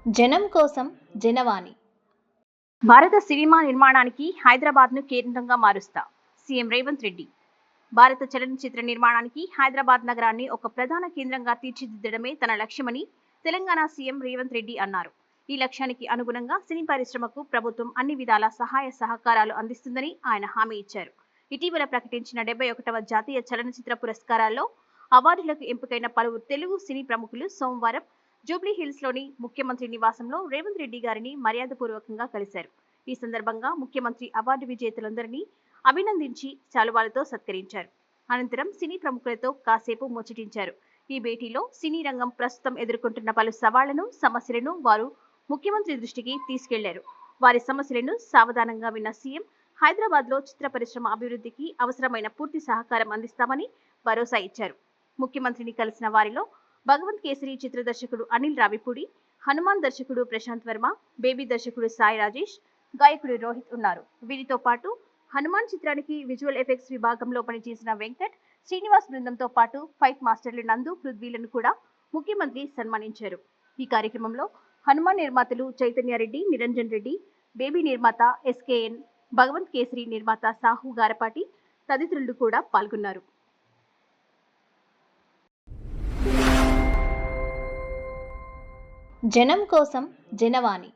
జనం కోసం జనవాణి. భారత సినిమా నిర్మాణానికి హైదరాబాద్ను కేంద్రంగా మారుస్తా సీఎం రేవంత్ రెడ్డి. భారత చలనచిత్ర నిర్మాణానికి హైదరాబాద్ నగరాన్ని ఒక ప్రధాన కేంద్రంగా తీర్చిదిద్దడమే తన లక్ష్యమని తెలంగాణ సీఎం రేవంత్ రెడ్డి అన్నారు. ఈ లక్ష్యానికి అనుగుణంగా సినీ పరిశ్రమకు ప్రభుత్వం అన్ని విధాల సహాయ సహకారాలు అందిస్తుందని ఆయన హామీ ఇచ్చారు. ఇటీవల ప్రకటించిన 71వ జాతీయ చలనచిత్ర పురస్కారాల్లో అవార్డులకు ఎంపికైన పలువురు తెలుగు సినీ ప్రముఖులు సోమవారం జూబ్లీ హిల్స్ లోని ముఖ్యమంత్రి నివాసంలో రేవంత్ రెడ్డి గారిని మర్యాదపూర్వకంగా కలిశారు. ఈ సందర్భంగా ముఖ్యమంత్రి అవార్డు విజేతలందరినీ అభినందించి శాలువాలతో సత్కరించారు. అనంతరం సినీ ప్రముఖులతో కాసేపు ముచ్చటించారు. ఈ భేటీలో సినీ రంగం ప్రస్తుతం ఎదుర్కొంటున్న పలు సవాళ్లను, సమస్యలను వారు ముఖ్యమంత్రి దృష్టికి తీసుకెళ్లారు. వారి సమస్యలను సావధానంగా విన్న సీఎం హైదరాబాద్ లో చిత్ర పరిశ్రమ అభివృద్ధికి అవసరమైన పూర్తి సహకారం అందిస్తామని భరోసా ఇచ్చారు. ముఖ్యమంత్రిని కలిసిన వారిలో భగవంత్ కేసరి చిత్ర దర్శకుడు అనిల్ రావిపూడి, హనుమాన్ దర్శకుడు ప్రశాంత్ వర్మ, బేబీ దర్శకుడు సాయి రాజేష్, గాయకుడు రోహిత్ ఉన్నారు. వీరితో పాటు హనుమాన్ చిత్రానికి విజువల్ ఎఫెక్ట్స్ విభాగంలో పనిచేసిన వెంకట్, శ్రీనివాస్ బృందంతో పాటు ఫైట్ మాస్టర్లు నందు, పృథ్వీలను కూడా ముఖ్యమంత్రి సన్మానించారు. ఈ కార్యక్రమంలో హనుమాన్ నిర్మాతలు చైతన్యారెడ్డి, నిరంజన్ రెడ్డి, బేబీ నిర్మాత ఎస్కేఎన్, భగవంత్ కేసరి నిర్మాత సాహు గారపాటి తదితరులు కూడా పాల్గొన్నారు. జనం కోసం జనవాణి.